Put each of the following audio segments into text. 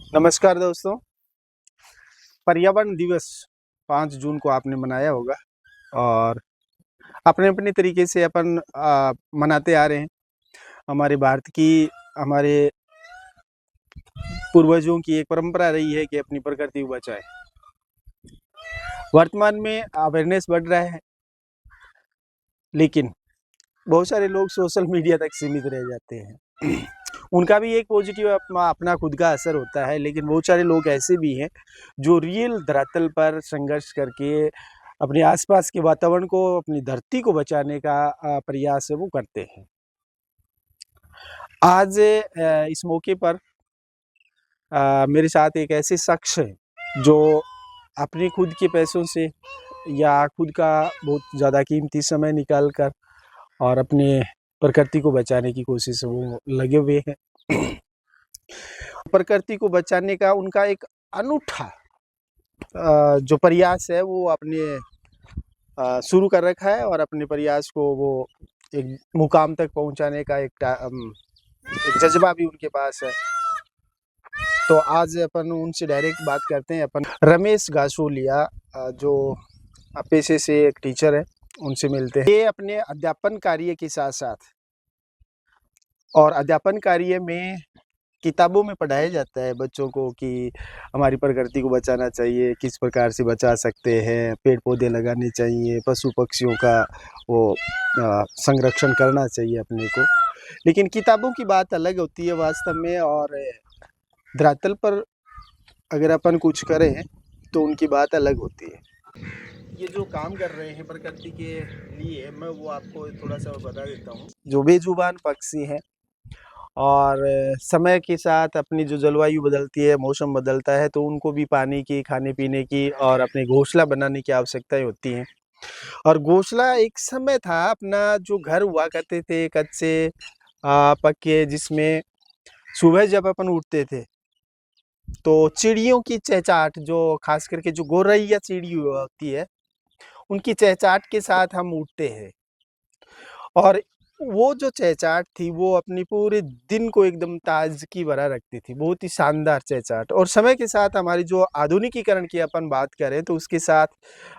नमस्कार दोस्तों। पर्यावरण दिवस 5 जून को आपने मनाया होगा और अपने अपने तरीके से अपन मनाते आ रहे हैं। हमारे भारत की, हमारे पूर्वजों की एक परंपरा रही है कि अपनी प्रकृति को बचाएं। वर्तमान में अवेयरनेस बढ़ रहा है, लेकिन बहुत सारे लोग सोशल मीडिया तक सीमित रह जाते हैं। उनका भी एक पॉजिटिव अपना खुद का असर होता है, लेकिन बहुत सारे लोग ऐसे भी हैं जो रियल धरातल पर संघर्ष करके अपने आसपास के वातावरण को, अपनी धरती को बचाने का प्रयास है वो करते हैं। आज इस मौके पर मेरे साथ एक ऐसे शख्स है जो अपने खुद के पैसों से या खुद का बहुत ज़्यादा कीमती समय निकाल कर और अपने प्रकृति को बचाने की कोशिश वो लगे हुए हैं। प्रकृति को बचाने का उनका एक अनूठा जो प्रयास है वो अपने शुरू कर रखा है और अपने प्रयास को वो एक मुकाम तक पहुंचाने का एक जज्बा भी उनके पास है। तो आज अपन उनसे डायरेक्ट बात करते हैं। अपन रमेश गासोलिया जो पेशे से एक टीचर है, उनसे मिलते हैं। ये अपने अध्यापन कार्य के साथ साथ और अध्यापन कार्य में किताबों में पढ़ाया जाता है बच्चों को कि हमारी प्रकृति को बचाना चाहिए, किस प्रकार से बचा सकते हैं, पेड़ पौधे लगाने चाहिए, पशु पक्षियों का वो संरक्षण करना चाहिए अपने को। लेकिन किताबों की बात अलग होती है वास्तव में, और धरातल पर अगर अपन कुछ करें तो उनकी बात अलग होती है। ये जो काम कर रहे हैं प्रकृति के लिए, मैं वो आपको थोड़ा सा बता देता हूँ। जो बेजुबान पक्षी हैं और समय के साथ अपनी जो जलवायु बदलती है, मौसम बदलता है, तो उनको भी पानी की, खाने पीने की और अपने घोंसला बनाने की आवश्यकताएं होती हैं। और घोंसला एक समय था, अपना जो घर हुआ करते थे कच्चे पक्के, जिसमें सुबह जब अपन उठते थे तो चिड़ियों की चहचहाट, जो खास करके जो गौरैया चिड़ी होती है, उनकी चहचहाट के साथ हम उठते हैं। और वो जो चहचहाट थी वो अपनी पूरे दिन को एकदम ताजगी भरा रखती थी, बहुत ही शानदार चहचहाट। और समय के साथ हमारी जो आधुनिकीकरण की अपन बात करें तो उसके साथ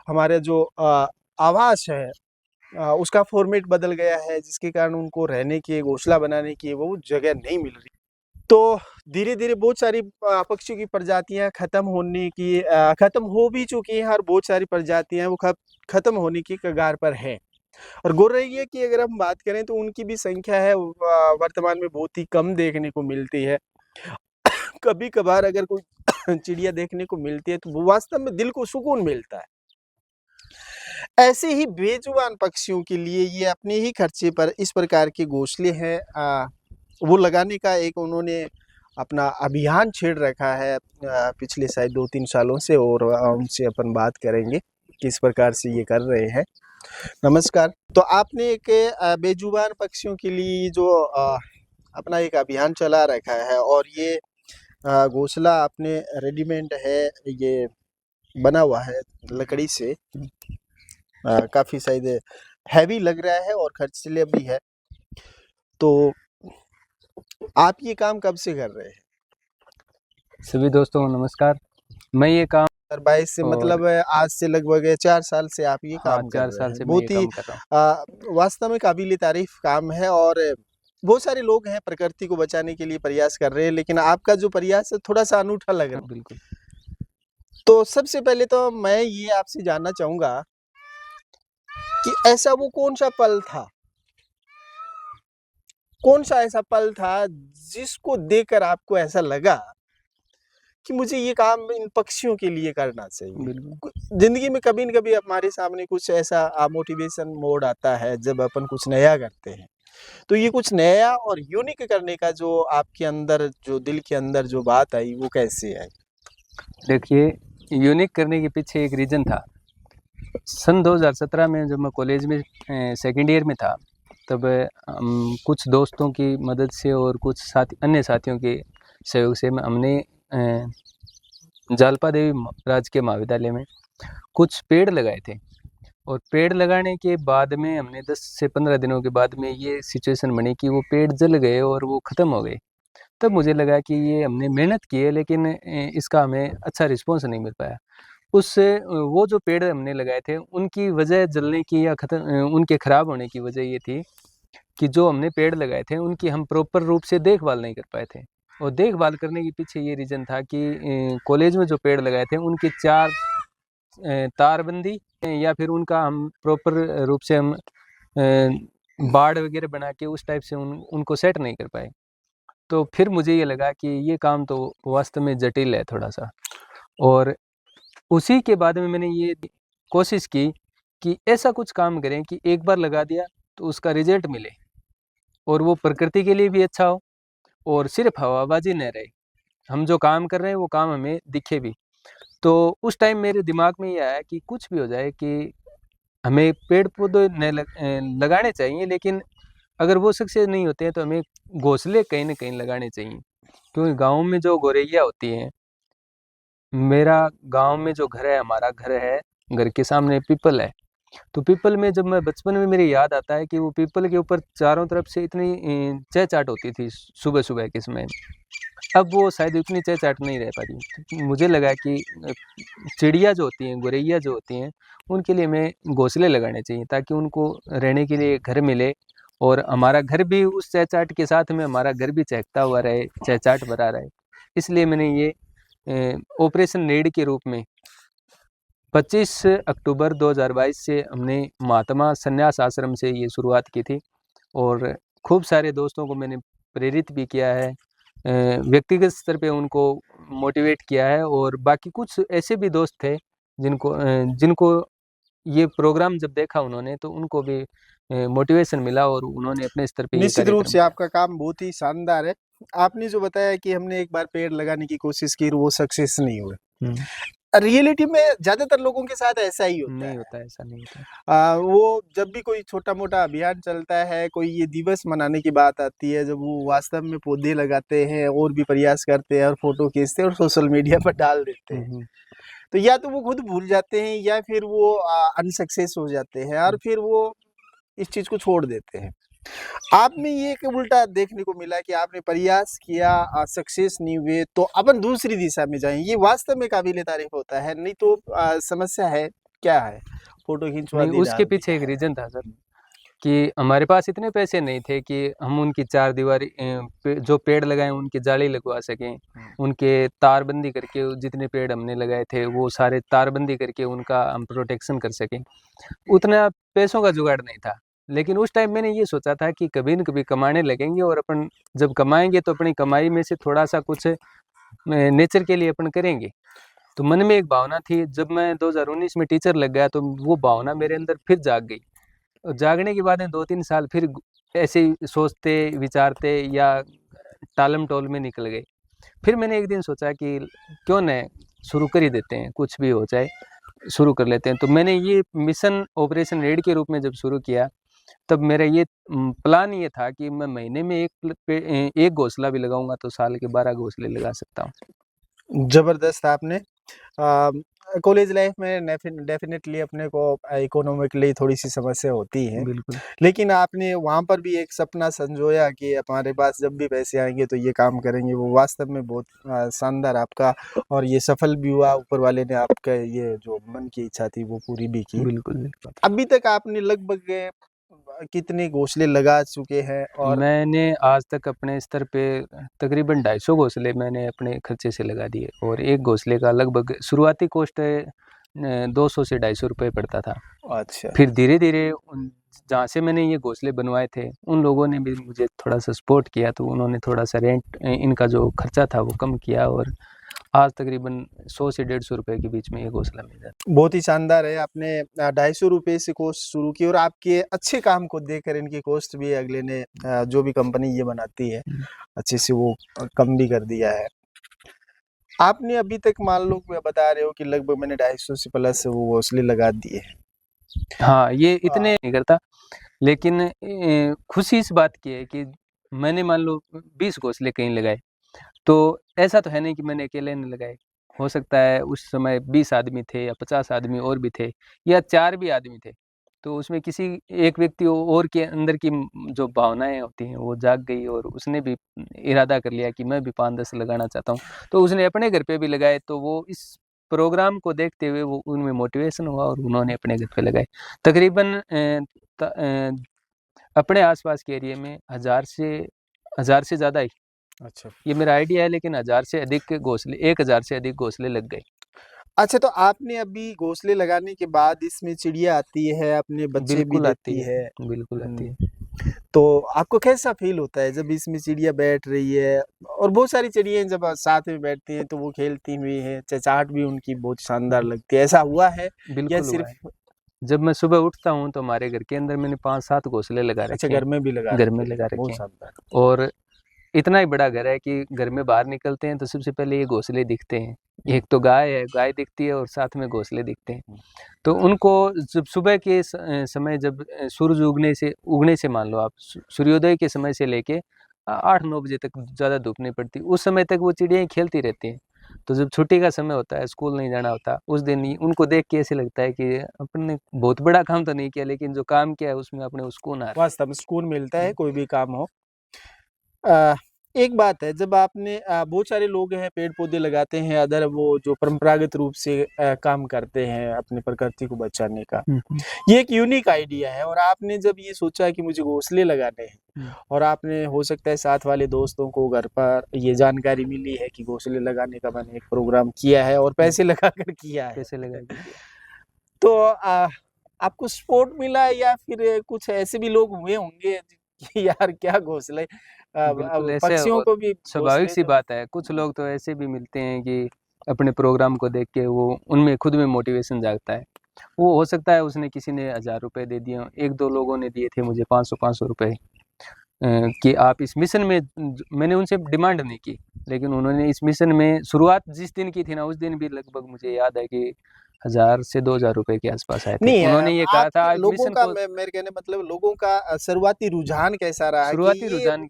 हमारे जो आवास है उसका फॉर्मेट बदल गया है, जिसके कारण उनको रहने की, घोंसला बनाने की वो जगह नहीं मिल रही। तो धीरे धीरे बहुत सारी पक्षियों की प्रजातियां खत्म हो भी चुकी हैं और बहुत सारी प्रजातियां वो खत्म होने की कगार पर है। और गौरैया की अगर हम बात करें तो उनकी भी संख्या है वर्तमान में बहुत ही कम देखने को मिलती है। कभी कभार अगर कोई चिड़िया देखने को मिलती है तो वो वास्तव में दिल को सुकून मिलता है। ऐसे ही बेजुबान पक्षियों के लिए ये अपने ही खर्चे पर इस प्रकार के घोंसले हैं वो लगाने का एक उन्होंने अपना अभियान छेड़ रखा है पिछले शायद 2-3 सालों से, और उनसे अपन बात करेंगे किस प्रकार से ये कर रहे हैं। नमस्कार। तो आपने एक बेजुबान पक्षियों के लिए जो अपना एक अभियान चला रखा है, और ये घोंसला आपने रेडीमेड है, ये बना हुआ है लकड़ी से, काफ़ी शायद हैवी लग रहा है और खर्चीला भी है। तो आप ये काम कब से कर रहे हैं? सभी दोस्तों को नमस्कार। मैं ये काम 2022 से, मतलब आज से लगभग 4 साल से आप ये काम कर 4 रहे साल हैं। से मैं बहुत ये ही काम कर रहा हूँ। वास्तव में काबिल तारीफ काम है, और बहुत सारे लोग हैं प्रकृति को बचाने के लिए प्रयास कर रहे हैं, लेकिन आपका जो प्रयास है थोड़ा सा अनूठा लग रहा है। बिल्कुल। तो सबसे पहले तो मैं ये आपसे जानना चाहूंगा कि ऐसा वो कौन सा पल था, कौन सा ऐसा पल था जिसको देखकर आपको ऐसा लगा कि मुझे ये काम इन पक्षियों के लिए करना चाहिए? बिल्कुल। जिंदगी में कभी न कभी हमारे सामने कुछ ऐसा मोटिवेशन मोड आता है जब अपन कुछ नया करते हैं। तो ये कुछ नया और यूनिक करने का जो आपके अंदर, जो दिल के अंदर जो बात आई, वो कैसे आई? देखिए, यूनिक करने के पीछे एक रीज़न था। सन 2017 में जब मैं कॉलेज में सेकंड ईयर में था, तब हम कुछ दोस्तों की मदद से और कुछ अन्य साथियों के सहयोग से हमने जालपा देवी राजकीय महाविद्यालय में कुछ पेड़ लगाए थे। और पेड़ लगाने के बाद में हमने 10 से 15 दिनों के बाद में ये सिचुएशन बनी कि वो पेड़ जल गए और वो ख़त्म हो गए। तब मुझे लगा कि ये हमने मेहनत की है, लेकिन इसका हमें अच्छा रिस्पॉन्स नहीं मिल पाया। उससे वो जो पेड़ हमने लगाए थे उनकी वजह जलने की या उनके ख़राब होने की वजह ये थी कि जो हमने पेड़ लगाए थे उनकी हम प्रॉपर रूप से देखभाल नहीं कर पाए थे। और देखभाल करने के पीछे ये रीज़न था कि कॉलेज में जो पेड़ लगाए थे उनकी चार तारबंदी या फिर उनका हम प्रॉपर रूप से हम बाड़ वगैरह बना के उस टाइप से उनको सेट नहीं कर पाए। तो फिर मुझे ये लगा कि ये काम तो वास्तव में जटिल है थोड़ा सा, और उसी के बाद में मैंने ये कोशिश की कि ऐसा कुछ काम करें कि एक बार लगा दिया तो उसका रिजल्ट मिले और वो प्रकृति के लिए भी अच्छा हो और सिर्फ हवाबाजी न रहे, हम जो काम कर रहे हैं वो काम हमें दिखे भी। तो उस टाइम मेरे दिमाग में ये आया कि कुछ भी हो जाए कि हमें पेड़ पौधे लगाने चाहिए, लेकिन अगर वो सक्सेस नहीं होते हैं तो हमें घोंसले कहीं ना कहीं लगाने चाहिए। क्योंकि गाँव में जो गौरैया होती हैं, मेरा गांव में जो घर है, हमारा घर है, घर के सामने पीपल है। तो पीपल में जब मैं बचपन में मेरी याद आता है कि वो पीपल के ऊपर चारों तरफ से इतनी चहचहाट होती थी सुबह सुबह के समय। अब वो शायद इतनी चहचहाट नहीं रह पाती। तो मुझे लगा कि चिड़िया जो होती हैं, गौरैया जो होती हैं, उनके लिए हमें घोंसले लगाने चाहिए ताकि उनको रहने के लिए घर मिले और हमारा घर भी उस चहचहाट के साथ में हमारा घर भी चहकता हुआ रहे, चहचहाट भरा रहे। इसलिए मैंने ये ऑपरेशन नीड के रूप में 25 अक्टूबर 2022 से हमने महात्मा संन्यास आश्रम से ये शुरुआत की थी और खूब सारे दोस्तों को मैंने प्रेरित भी किया है, व्यक्तिगत स्तर पे उनको मोटिवेट किया है। और बाकी कुछ ऐसे भी दोस्त थे जिनको ये प्रोग्राम जब देखा उन्होंने तो उनको भी मोटिवेशन मिला और उन्होंने अपने स्तर पे ये निश्चित रूप कार्यक्रम से किया। आपका काम बहुत ही शानदार है। आपने जो बताया कि हमने एक बार पेड़ लगाने की कोशिश की और वो सक्सेस नहीं हुए, रियलिटी में ज्यादातर लोगों के साथ ऐसा ही होता नहीं है। होता, ऐसा नहीं होता। वो जब भी कोई छोटा मोटा अभियान चलता है, कोई ये दिवस मनाने की बात आती है, जब वो वास्तव में पौधे लगाते हैं और भी प्रयास करते हैं और फोटो खींचते हैं और सोशल मीडिया पर डाल देते हैं, तो या तो वो खुद भूल जाते हैं या फिर वो अनसक्सेस हो जाते हैं और फिर वो इस चीज को छोड़ देते हैं। आप में ये एक उल्टा देखने को मिला कि आपने प्रयास किया, सक्सेस नहीं हुए, तो अपन दूसरी दिशा में जाएं, ये वास्तव में काबिले तारीफ होता है। नहीं तो समस्या है क्या है, फोटो खिंचवा नहीं, दी, उसके डाल दी। पीछे एक रीज़न था सर कि हमारे पास इतने पैसे नहीं थे कि हम उनकी चारदीवारी जो पेड़ लगाए उनकी जाली लगवा सकें, उनके तारबंदी करके जितने पेड़ हमने लगाए थे वो सारे तारबंदी करके उनका हम प्रोटेक्शन कर सकें। उतना पैसों का जुगाड़ नहीं था। लेकिन उस टाइम मैंने ये सोचा था कि कभी न कभी कमाने लगेंगे और अपन जब कमाएंगे तो अपनी कमाई में से थोड़ा सा कुछ नेचर के लिए अपन करेंगे। तो मन में एक भावना थी। जब मैं 2019 में टीचर लग गया तो वो भावना मेरे अंदर फिर जाग गई और जागने के बाद में 2-3 साल फिर ऐसे ही सोचते विचारते या टालम टोल में निकल गए। फिर मैंने एक दिन सोचा कि क्यों न शुरू कर ही देते हैं, कुछ भी हो जाए शुरू कर लेते हैं। तो मैंने ये मिशन ऑपरेशन रेड के रूप में जब शुरू किया तब मेरा ये प्लान ये था कि मैं महीने में एक घोंसला भी लगाऊंगा तो साल के 12 घोंसले लगा सकता हूँ। जबरदस्त। आपने कॉलेज लाइफ में डेफिनेटली अपने को इकोनॉमिकली थोड़ी सी समस्या होती है, बिल्कुल। लेकिन आपने वहां पर भी एक सपना संजोया कि हमारे पास जब भी पैसे आएंगे तो ये काम करेंगे। वो वास्तव में बहुत शानदार आपका, और ये सफल भी हुआ। ऊपर वाले ने आपका ये जो मन की इच्छा थी वो पूरी भी की। बिल्कुल बिल्कुल। अभी तक आपने लगभग कितने घोंसले लगा चुके हैं? और मैंने आज तक अपने स्तर पे तकरीबन 250 घोंसले मैंने अपने खर्चे से लगा दिए और एक घोंसले का लगभग शुरुआती कॉस्ट 200 से 250 रुपये पड़ता था। अच्छा, फिर धीरे धीरे जहाँ से मैंने ये घोंसले बनवाए थे उन लोगों ने भी मुझे थोड़ा सा सपोर्ट किया तो उन्होंने थोड़ा सा रेंट इनका जो खर्चा था वो कम किया और आज तकरीबन 100 से 150 रुपये के बीच में ये घोंसला मिल जाता बहुत ही शानदार है। आपने 250 से कॉस्ट शुरू की और आपके अच्छे काम को देखकर इनकी कॉस्ट भी अगले ने, जो भी कंपनी ये बनाती है, है। अच्छे से वो कम भी कर दिया है। आपने अभी तक मान लो बता रहे हो कि लगभग मैंने 250 से प्लस वो घोंसले लगा दिए हैं। हाँ, ये इतने नहीं करता, लेकिन खुशी इस बात की है कि मैंने मान लो 20 घोंसले कहीं लगाए, तो ऐसा तो है नहीं कि मैंने अकेले ने लगाए। हो सकता है उस समय 20 आदमी थे या 50 आदमी और भी थे या 4 भी आदमी थे, तो उसमें किसी एक व्यक्ति और के अंदर की जो भावनाएं होती हैं वो जाग गई और उसने भी इरादा कर लिया कि मैं भी 5-10 लगाना चाहता हूँ। तो उसने अपने घर पे भी लगाए, तो वो इस प्रोग्राम को देखते हुए वो उनमें मोटिवेशन हुआ और उन्होंने अपने घर पे लगाए। तकरीबन अपने आसपास के एरिया में 1000 से ज़्यादा ही, अच्छा। ये मेरा आइडिया है, लेकिन 1000 से अधिक घोंसले, 1000 से अधिक घोंसले लग गए। अच्छा, तो आपने अभी घोंसले लगाने के बाद इसमें चिड़िया आती है, अपने बच्चे भी बिल्कुल आती देती है। है, बिल्कुल आती हुँ। है। तो आपको कैसा फ़ील होता है जब इसमें चिड़िया बैठ रही है और बहुत सारी चिड़ियाँ जब साथ में बैठती हैं तो वो खेलती हुई हैं, चहचहाट भी उनकी बहुत शानदार लगती है, ऐसा हुआ है या बिल्कुल हुआ है। सिर्फ़ जब मैं सुबह उठता हूँ तो हमारे घर के अंदर मैंने 5-7 घोंसले लगा अच्छा रखे हैं, घर में भी लगा घर में रखे हैं, लगा रखे बहुत हैं। शानदार। और इतना ही बड़ा घर है कि घर में बाहर निकलते हैं तो सबसे पहले ये घोंसले दिखते हैं। एक तो गाय है, गाय दिखती है और साथ में घोंसले दिखते हैं। तो उनको जब सुबह के समय, जब सूरज उगने से मान लो आप, सूर्योदय के समय से लेके 8-9 बजे तक ज़्यादा धूप नहीं पड़ती, उस समय तक वो चिड़ियाँ खेलती रहती हैं। तो जब छुट्टी का समय होता है, स्कूल नहीं जाना होता, उस दिन ही उनको देख के ऐसे लगता है कि अपन ने बहुत बड़ा काम तो नहीं किया, लेकिन जो काम किया है उसमें अपने को सुकून आ रहा वास्तव में सुकून मिलता है है। कोई भी काम हो। अ, एक बात है जब आपने बहुत सारे लोग हैं पेड़-पौधे लगाते हैं अदर वो जो परंपरागत रूप से काम करते हैं अपनी प्रकृति को बचाने का। हुँ, हुँ। ये एक यूनिक आइडिया है और आपने जब ये सोचा कि मुझे घोंसले लगाने हैं हुँ। और आपने हो सकता है साथ वाले दोस्तों को घर पर ये जानकारी मिली है कि घोंसले लगाने का मैंने एक प्रोग्राम किया है और पैसे लगाकर किया है। पैसे लगा के किया। तो आपको सपोर्ट मिला या फिर कुछ ऐसे भी लोग हुए होंगे कि यार क्या घोंसले बिल्कुल, अब ऐसे पक्षियों को भी स्वाभाविक घोंसले सी तो बात है। कुछ लोग तो ऐसे भी मिलते हैं कि अपने प्रोग्राम को देख के वो उनमें खुद में मोटिवेशन जागता है। वो हो सकता है उसने किसी ने ₹1000 दे दिए हों, 1-2 लोगों ने दिए थे मुझे ₹500 कि आप इस मिशन में मैंने उनसे डिमांड नहीं की, लेकिन उन्होंने इस मिशन में शुरुआत जिस दिन की थी ना, उस दिन भी लगभग मुझे याद है कि 1000 से ₹2000 के आसपास आए थे। नहीं उन्होंने ये कहा था आपके इस लोगों मिशन का को, मेरे कहने मतलब लोगों का शुरुआती रुझान कैसा रहा कि शुरुआती ये रुझान,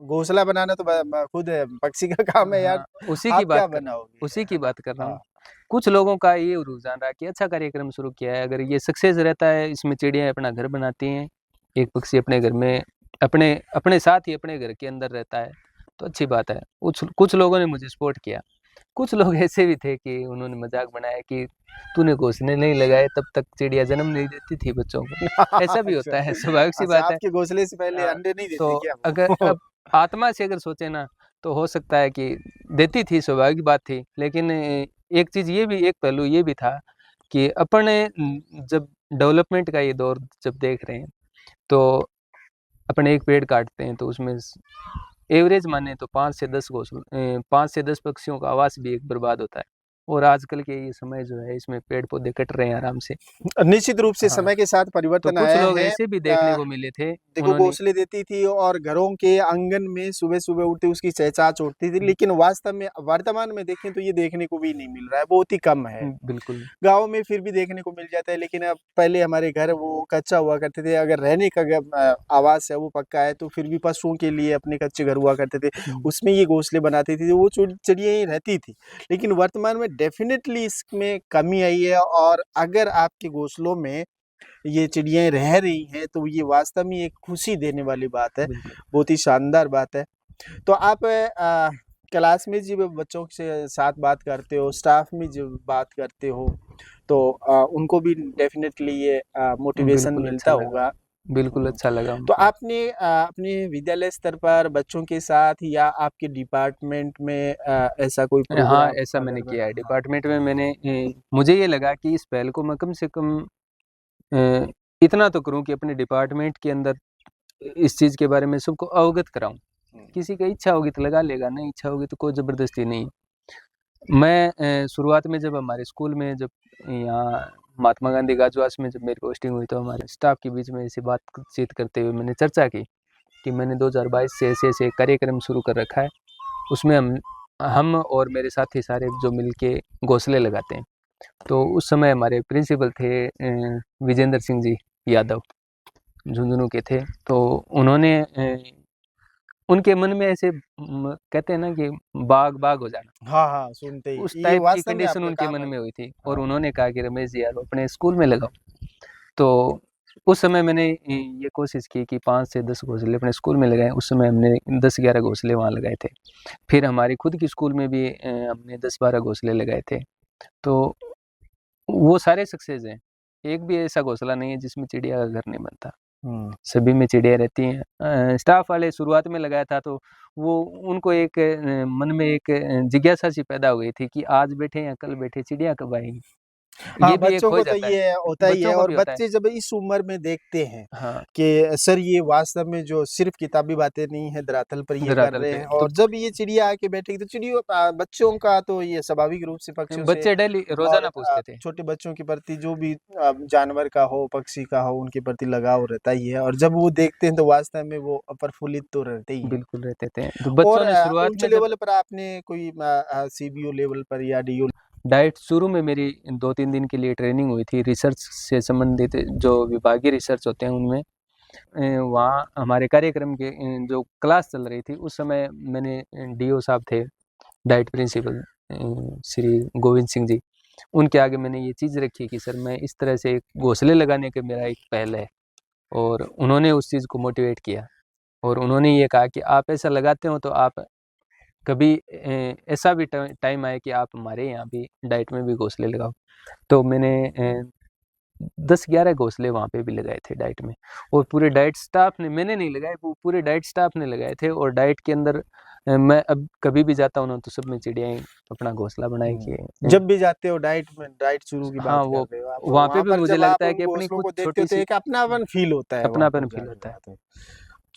घोंसला बनाना तो खुद पक्षी का काम है यार हाँ, उसी की आप क्या बात कर बनाओगे उसी की बात कर रहा हूँ। हाँ कुछ लोगों का ये रुझान रहा कि अच्छा कार्यक्रम शुरू किया है, अगर ये सक्सेस रहता है, इसमें चिड़ियाँ अपना घर बनाती हैं, एक पक्षी अपने घर में अपने अपने साथ ही अपने घर के अंदर रहता है, तो अच्छी बात है। कुछ कुछ लोगों ने मुझे सपोर्ट किया। कुछ लोग ऐसे भी थे कि उन्होंने मजाक बनाया कि तूने घोंसले नहीं लगाए तब तक चिड़िया जन्म नहीं देती थी बच्चों को। ऐसा भी अच्छा होता है, स्वाभाविक सी अच्छा बात है। आपके घोंसले से पहले हाँ, अंडे नहीं देती तो क्या अगर वो अब आत्मा से अगर सोचे ना, तो हो सकता है कि देती थी, स्वाभाविक बात थी। लेकिन एक चीज़ ये भी, एक पहलू ये भी था कि अपने जब डेवलपमेंट का ये दौर जब देख रहे हैं, तो अपन एक पेड़ काटते हैं तो उसमें एवरेज माने तो 5 से 10 पक्षियों का आवास भी एक बर्बाद होता है। और आजकल के ये समय जो है, इसमें पेड़ पौधे कट रहे हैं आराम से। निश्चित रूप से हाँ, समय के साथ तो परिवर्तन कुछ आया लोग है ऐसे भी देखने को मिले थे, देखो उन्होंने घोंसले देती थी और घरों के आंगन में सुबह-सुबह उठते उसकी चहचहाट उठती थी, लेकिन वास्तव में वर्तमान में देखें तो ये देखने को भी नहीं मिल रहा है, बहुत ही कम है। बिल्कुल, गाँव में फिर भी देखने को मिल जाता है, लेकिन अब पहले हमारे घर वो कच्चा हुआ करते थे, अगर रहने का आवास है वो पक्का है, तो फिर भी पशुओं के लिए अपने कच्चे घर हुआ करते थे, हुँ, उसमें ये घोंसले बनाती थी, वो चिड़िया ही रहती थी। लेकिन वर्तमान में डेफ़िनेटली इसमें कमी आई है और अगर आपके घोंसलों में ये चिड़ियाँ रह रही हैं, तो ये वास्तव में एक खुशी देने वाली बात है, बिल्कुल। बहुत ही शानदार बात है। तो आप क्लास में जब बच्चों से साथ बात करते हो, स्टाफ में जब बात करते हो, तो उनको भी डेफ़िनेटली ये मोटिवेशन बिल्कुल अच्छा मिलता लगा, होगा। बिल्कुल हुँ, अच्छा लगा तो उनको। आपने अपने विद्यालय स्तर पर बच्चों के साथ या आपके डिपार्टमेंट में ऐसा कोई हाँ, प्रोग्राम ऐसा मैंने अगर किया है हाँ, डिपार्टमेंट में। मैंने मुझे ये लगा कि इस पहल को मैं कम से कम अ, इतना तो करूँ कि अपने डिपार्टमेंट के अंदर इस चीज़ के बारे में सबको अवगत कराऊँ। हुँ, किसी का इच्छा होगी तो लगा लेगा, नहीं इच्छा होगी तो कोई ज़बरदस्ती नहीं है। मैं शुरुआत में जब हमारे स्कूल में, जब यहाँ महात्मा गांधी गाजवास में जब मेरी पोस्टिंग हुई, तो हमारे स्टाफ के बीच में ऐसी बातचीत करते हुए मैंने चर्चा की कि मैंने 2022 से ऐसे-ऐसे कार्यक्रम शुरू कर रखा है। उसमें हम और मेरे साथी सारे जो मिलके घोंसले लगाते हैं। तो उस समय हमारे प्रिंसिपल थे विजेंद्र सिंह जी यादव, झुंझुनू के थे। तो उन्होंने उनके मन में ऐसे कहते हैं ना कि बाग-बाग हो जाना, हाँ, हाँ, सुनते उस ही ये टाइप की वास्तव में कंडीशन आपका उनके काम मन है। में हुई थी और हाँ, उन्होंने कहा कि रमेश जी यार अपने स्कूल में लगाओ। तो उस समय मैंने ये कोशिश की कि 5 से 10 घोंसले अपने स्कूल में लगाए। उस समय हमने 10-11 घोंसले वहाँ लगाए थे। फिर हमारी खुद की स्कूल में भी हमने 10-12 घोंसले लगाए थे। तो वो सारे सक्सेस हैं। एक भी ऐसा घोंसला नहीं है जिसमें चिड़िया का घर नहीं बनता। सभी में चिड़िया रहती हैं। स्टाफ वाले शुरुआत में लगाया था तो वो उनको एक मन में एक जिज्ञासा सी पैदा हो गई थी कि आज बैठे या कल बैठे चिड़िया कब आएगी। हाँ, ये भी एक बच्चों हो को तो जाता है। ये होता ही बच्चों है, को और भी होता है। बच्चे जब इस उम्र में देखते हैं हाँ, कि सर ये वास्तव में जो सिर्फ किताबी बातें नहीं है, धरातल पर ये कर धरातल रहे पे हैं, तो और जब ये चिड़िया आके बैठेगी तो चिड़ियों बच्चों का तो ये स्वाभाविक रूप से पक्षियों से बच्चे डेली और रोजाना पूछते थे। छोटे बच्चों के प्रति जो भी जानवर का हो, पक्षी का हो, उनके प्रति लगाव रहता ही है, और जब वो देखते हैं तो वास्तव में वो प्रफुल्लित तो रहते ही हैं। बिल्कुल रहते थे। तो और बच्चों ने शुरुआत उच्च में जब लेवल पर आपने कोई सीबीओ लेवल पर या डीओ डाइट शुरू में मेरी 2-3 दिन के लिए ट्रेनिंग हुई थी रिसर्च से संबंधित जो विभागीय रिसर्च होते हैं उनमें। वहाँ हमारे कार्यक्रम के जो क्लास चल रही थी उस समय मैंने डीओ साहब थे, डाइट प्रिंसिपल श्री गोविंद सिंह जी, उनके आगे मैंने ये चीज़ रखी कि सर मैं इस तरह से एक घोंसले लगाने का मेरा एक पहल है। और उन्होंने उस चीज़ को मोटिवेट किया और उन्होंने ये कहा कि आप ऐसा लगाते हो तो आप कभी ऐसा भी टाइम आए कि आप हमारे यहाँ भी डाइट में भी घोंसले लगाओ। तो मैंने 10-11 घोंसले वहाँ पे भी लगाए थे डाइट में, और पूरे डाइट स्टाफ ने, मैंने नहीं लगाए, वो पूरे डाइट स्टाफ ने लगाए थे। और डाइट के अंदर मैं अब कभी भी जाता हूँ ना तो सब में चिड़ियाएँ अपना घोंसला बनाए कि जब भी जाते हो डाइट में, डाइट शुरू की हाँ, बात कर वो रहे हो आप, वहाँ पे वहाँ भी पर मुझे जब आप लगता है उन कि अपनी घोंसलों कुछ को देखते हो तो छोटी-सी एक अपनापन फील होता है वहाँ अपनापन पर फ़ील जाने के होता है। बाद।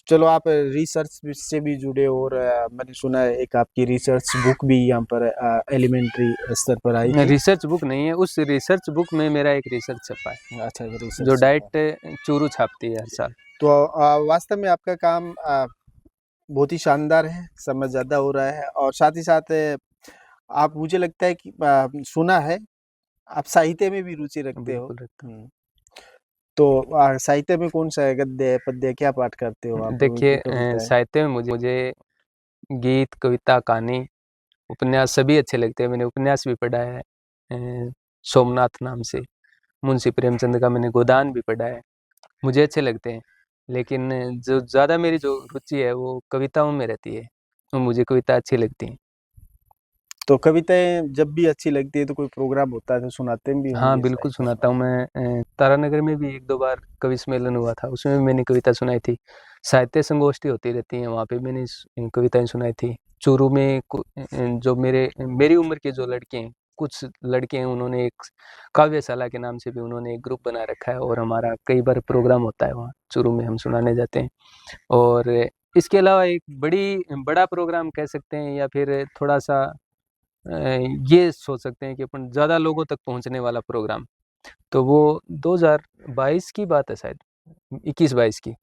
चलो आप रिसर्च से भी जुड़े, और मैंने सुना है एक आपकी रिसर्च बुक भी यहाँ पर एलिमेंट्री स्तर पर आई थी। रिसर्च बुक नहीं है, उस रिसर्च बुक में मेरा एक रिसर्च छपा है, अच्छा, जो रिसर्च डाइट चूरू छापती है हर साल। तो वास्तव में आपका काम बहुत ही शानदार है, समय ज़्यादा हो रहा है, और साथ ही साथ आप, मुझे लगता है कि सुना है आप साहित्य में भी रुचि रखते हो। बिल्कुल रखता हुँ। तो साहित्य में कौन-सा है, गद्य, पद्य, क्या पाठ करते हो हूँ। आप? देखिए कोई कविता है? साहित्य में मुझे गीत, कविता, कहानी, उपन्यास सभी अच्छे लगते हैं। मैंने उपन्यास भी पढ़ा है सोमनाथ नाम से, मुंशी प्रेमचंद का मैंने गोदान भी पढ़ा है, मुझे अच्छे लगते हैं। लेकिन जो ज़्यादा मेरी जो रुचि है वो कविताओं में रहती है, और मुझे कविता अच्छी लगती हैं। तो कविताएँ जब भी अच्छी लगती है तो कोई प्रोग्राम होता है तो सुनाते भी हाँ, होंगे बिल्कुल साहित्य सुनाता हूँ में। मैं। तारानगर में भी 1-2 बार कवि सम्मेलन हुआ था, उसमें भी मैंने कविता सुनाई थी। साहित्य संगोष्ठी होती रहती हैं, वहाँ पे मैंने कविताएँ सुनाई थी। चूरू में जो मेरी उम्र के जो लड़के हैं, कुछ लड़के हैं, उन्होंने एक काव्यशाला के नाम से भी उन्होंने एक ग्रुप बना रखा है, और हमारा कई बार प्रोग्राम होता है वहाँ, चूरू में हम सुनाने जाते हैं। और इसके अलावा एक बड़ा प्रोग्राम कह सकते हैं, या फिर थोड़ा-सा ये सोच सकते हैं कि अपन ज़्यादा लोगों तक पहुँचने वाला प्रोग्राम, तो वो 2022 की बात है शायद, 21-22 की।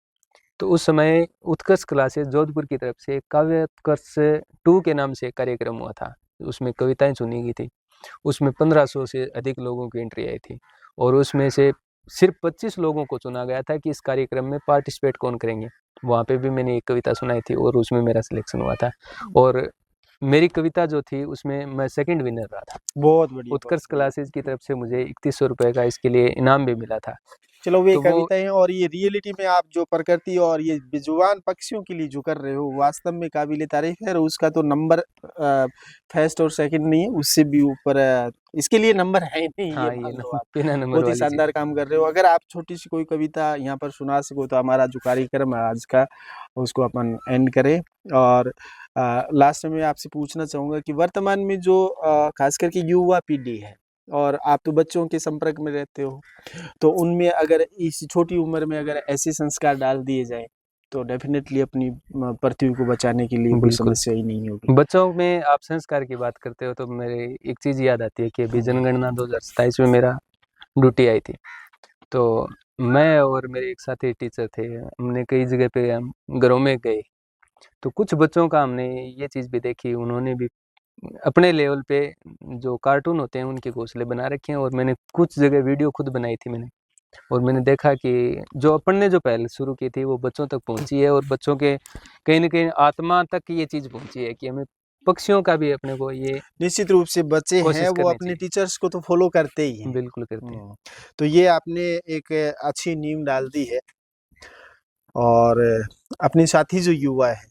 तो उस समय उत्कर्ष क्लासेस जोधपुर की तरफ से काव्य उत्कर्ष 2 के नाम से एक कार्यक्रम हुआ था। उसमें कविताएँ सुनी गई थी। उसमें 1500 से अधिक लोगों की एंट्री आई थी, और उसमें से सिर्फ़ 25 लोगों को चुना गया था कि इस कार्यक्रम में पार्टिसिपेट कौन करेंगे। वहाँ पे भी मैंने एक कविता सुनाई थी, और उसमें मेरा सिलेक्शन हुआ था, और मेरी कविता जो थी उसमें मैं सेकंड विनर रहा था। बहुत बढ़िया, बहुत उत्कर्ष बढ़िया। क्लासेस की तरफ से मुझे 3100 रुपए का इसके लिए इनाम भी मिला था। चलो वे तो वो कविताएँ हैं, और ये रियलिटी में आप जो प्रकृति और ये बेजुबान पक्षियों के लिए जो कर रहे हो, वास्तव में काबिल-ए-तारीफ़ है, और उसका तो नंबर फर्स्ट और सेकंड नहीं है, उससे भी ऊपर इसके लिए नंबर है ही नहीं, ये हाँ, ये मान न लो आप। बिना नंबर बहुत ही वाली चीज़। शानदार काम कर रहे हो। अगर आप छोटी-सी कोई कविता यहाँ पर सुना सको तो हमारा जो कार्यक्रम है आज का, उसको अपन एंड करें। और लास्ट में आपसे पूछना चाहूँगा कि वर्तमान में जो ख़ास करके युवा पीढ़ी है, और आप तो बच्चों के संपर्क में रहते हो, तो उनमें अगर इस छोटी उम्र में अगर ऐसे संस्कार डाल दिए जाएँ, तो डेफ़िनेटली अपनी पृथ्वी को बचाने के लिए कोई बिल्कुल। समस्या ही नहीं होगी। बच्चों में आप संस्कार की बात करते हो तो मेरे एक चीज़ याद आती है कि अभी जनगणना 2027 में मेरा ड्यूटी आई थी। तो मैं और मेरे एक साथी टीचर थे, हमने कई जगह पे हम घरों में गए, तो कुछ बच्चों का हमने ये चीज़ भी देखी, उन्होंने भी अपने लेवल पे जो कार्टून होते हैं उनके घोंसले बना रखे हैं, और मैंने कुछ जगह वीडियो खुद बनाई थी मैंने। और मैंने देखा कि जो अपन ने जो पहल शुरू की थी वो बच्चों तक पहुंची है, और बच्चों के कहीं न कहीं आत्मा तक ये चीज़ पहुंची है कि हमें पक्षियों का भी अपने को ये निश्चित रूप से बच्चे कोशिश हैं वो करनी अपने चाहिए। टीचर्स को तो फॉलो करते ही हैं। बिल्कुल करते हैं। तो ये आपने एक अच्छी नींव डाल दी है। और अपने साथी जो युवा है,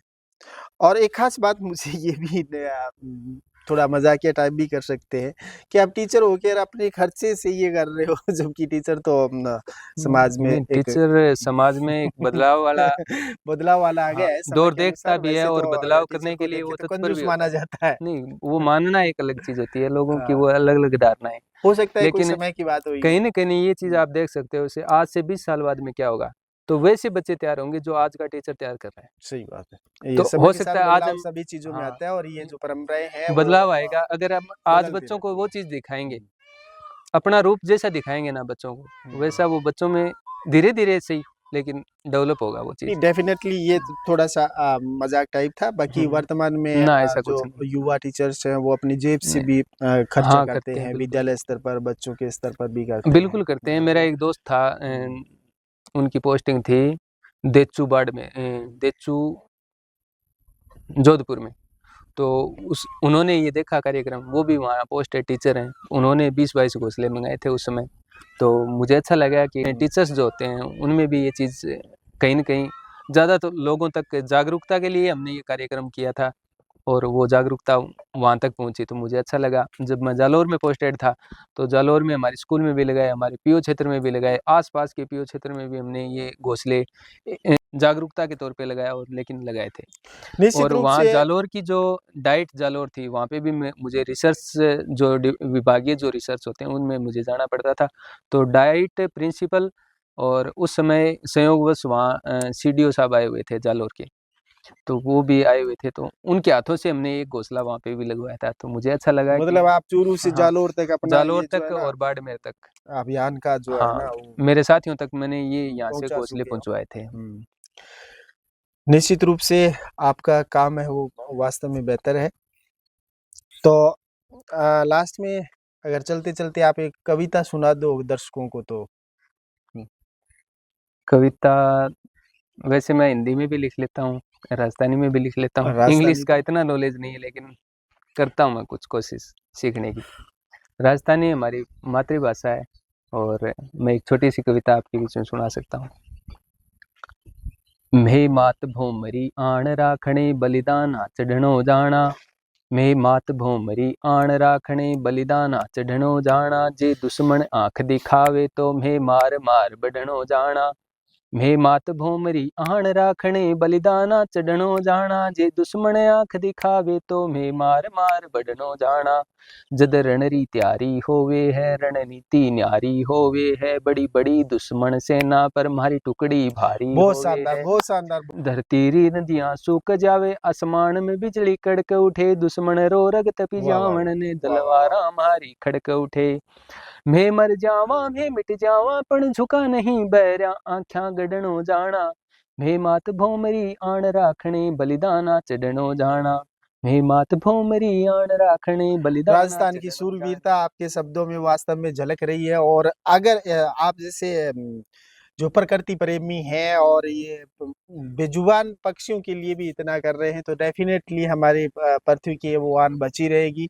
और एक खास बात मुझे ये भी थोड़ा मजाकिया टाइप भी कर सकते हैं कि आप टीचर होकर अपने खर्चे से ये कर रहे हो जबकि टीचर तो समाज में नहीं, एक टीचर समाज में एक बदलाव वाला बदलाव वाला आ हाँ, गया है समय दौर के देखता अनुसार। भी है वैसे और तो अगर बदलाव टीचर करने को के लिए देखे वो तो तत्पर कंजूस भी होता माना है। जाता है। नहीं, वो मानना एक अलग चीज होती है, लोगों की हाँ, वो अलग अलग धारणाएं। हो सकता है कोई लेकिन समय की बात हुई हो। कहीं न कहीं ये चीज़ आप देख सकते हो, जैसे आज से 20 साल बाद में क्या होगा, तो वैसे बच्चे तैयार होंगे जो आज का टीचर तैयार कर रहा है। सही बात है। ये तो समय हो के साथ सकता है आज बदलाव हम सभी चीज़ों में हाँ, आता है और ये जो परंपराएँ हैं वो बदलाव आएगा अगर हम आज बदलती बच्चों को रहती वो हैं। चीज़ दिखाएँगे, हुँ, अपना रूप जैसा दिखाएँगे ना बच्चों को, हुँ। वैसा वो बच्चों में धीरे-धीरे सही लेकिन डेवलप होगा वो चीज़। नहीं, डेफ़िनेटली ये तो थोड़ा-सा मज़ाक टाइप था। बाकी हुँ, वर्तमान में ना ऐसा कुछ जो नहीं। युवा टीचर्स हैं वो अपनी जेब से नहीं, भी खर्चा हाँ, करते करते हैं हैं, बिल्कुल। विद्यालय स्तर पर, बच्चों के स्तर पर भी करते हैं। बिल्कुल करते हैं। मेरा एक दोस्त था हुँ, उनकी पोस्टिंग थी देचू बाड़ में देचू जोधपुर में। तो उस उन्होंने ये देखा कार्यक्रम, वो भी वहाँ पोस्टेड टीचर हैं। उन्होंने 20-22 घोंसले मँगाए थे उस समय। तो मुझे अच्छा लगा कि हुँ। टीचर्स जो होते हैं, उनमें भी ये चीज़ कहीं न कहीं ज़्यादा तो लोगों तक जागरूकता के लिए हमने ये कार्यक्रम किया था और वो जागरूकता वहाँ तक पहुँची, तो मुझे अच्छा लगा। जब मैं जालौर में पोस्टेड था, तो जालौर में हमारे स्कूल में भी लगाए, हमारे पीओ क्षेत्र में भी लगाए, आस-पास के पीओ क्षेत्र में भी हमने ये घोंसले जागरूकता के तौर पे लगाया और लेकिन लगाए थे। निश्चित और रूप वहाँ से जालौर की जो डाइट जालौर थी, वहाँ पे भी मैं मुझे रिसर्च जो विभागीय जो रिसर्च होते हैं, उनमें मुझे जाना पड़ता था। तो डाइट प्रिंसिपल और उस समय संयोगवश वहाँ सीडीओ साहब आए हुए थे जालौर के, तो वो भी आए हुए थे, तो उनके हाथों से हमने एक घोंसला वहाँ पे भी लगवाया था। तो मुझे अच्छा लगा कि मतलब आप चूरू से हाँ, जालोर तक अपना जालौर ये जो है तक ना और बाड़मेर तक अभियान का जो है हाँ, ना वो मेरे साथियों तक मैंने ये यहाँ से पहुँचा घोंसले चुके हो। पहुँचवाए थे। हुँ। निश्चित रूप से आपका काम है वो वास्तव में बेहतर है। तो लास्ट में अगर चलते-चलते आप एक कविता सुना दो दर्शकों को तो? कविता वैसे मैं हिंदी में भी लिख लेता हूँ, राजस्थानी में भी लिख लेता हूँ। इंग्लिश राजस्थानी का तो इतना नॉलेज नहीं है लेकिन करता हूँ मैं कुछ कोशिश सीखने की। राजस्थानी हमारी मातृभाषा है और मैं एक छोटी-सी कविता आपके बीच में सुना सकता हूँ। म्हे मात भौमरी आण राखणे बलिदाना चढ़णो जाना मैं मात भौमरी आण राखणे बलिदाना चढ़णो जाना जे दुश्मन आँख दिखावे तो मैं मार मार बढ़णो जाना मैं मात भौमरी आण राखणे बलिदाना चढ़णो जाना जे दुश्मन आँख दिखावे तो मैं मार मार बढ़णो जाना जद रणरी तैयारी होवे है रणनीति न्यारी होवे है बड़ी बड़ी दुश्मन सेना पर मारी टुकड़ी भारी होवे है बहुत शानदार। धरती री नदियां सूख जावे आसमान में बिजली कड़क उठे दुश्मन रो रगत पी वाह, वाह, जावण वाह! ने वाह, वाह, वाह! तलवारा मारी खड़क उठे मैं मर जावा मैं मिट जावा पण झुका नहीं बैरा आख्या गडनो जाना मैं मात भौमरी आण राखणे बलिदाना चढ़नो जाना मैं मात भौमरी आण राखणे बलिदाना राजस्थान की चढ़नो शूरवीरता जाना आपके शब्दों में वास्तव में झलक रही है। और अगर आप जैसे जो प्रकृति प्रेमी हैं और ये बेजुबान पक्षियों के लिए भी इतना कर रहे हैं तो डेफिनेटली हमारी पृथ्वी की वो आन बची रहेगी।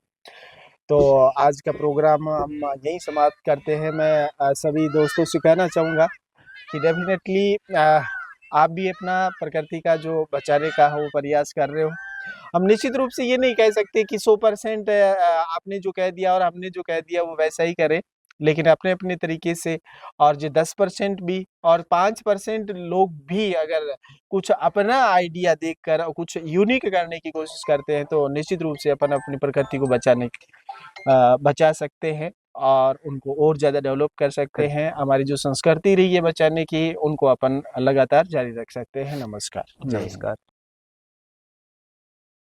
तो आज का प्रोग्राम हम यहीं समाप्त करते हैं। मैं सभी दोस्तों से कहना चाहूँगा कि डेफिनेटली आप भी अपना प्रकृति का जो बचाने का है वो प्रयास कर रहे हो। हम निश्चित रूप से ये नहीं कह सकते कि 100% आपने जो कह दिया और हमने जो कह दिया वो वैसा ही करें, लेकिन अपने-अपने तरीके से। और जो 10% भी और 5% लोग भी अगर कुछ अपना आइडिया देखकर और कुछ यूनिक करने की कोशिश करते हैं तो निश्चित रूप से अपन अपनी प्रकृति को बचा सकते हैं और उनको और ज़्यादा डेवलप कर सकते कर हैं। हमारी जो संस्कृति रही है बचाने की, उनको अपन लगातार जारी रख सकते हैं। नमस्कार। जय हिंद। नमस्कार।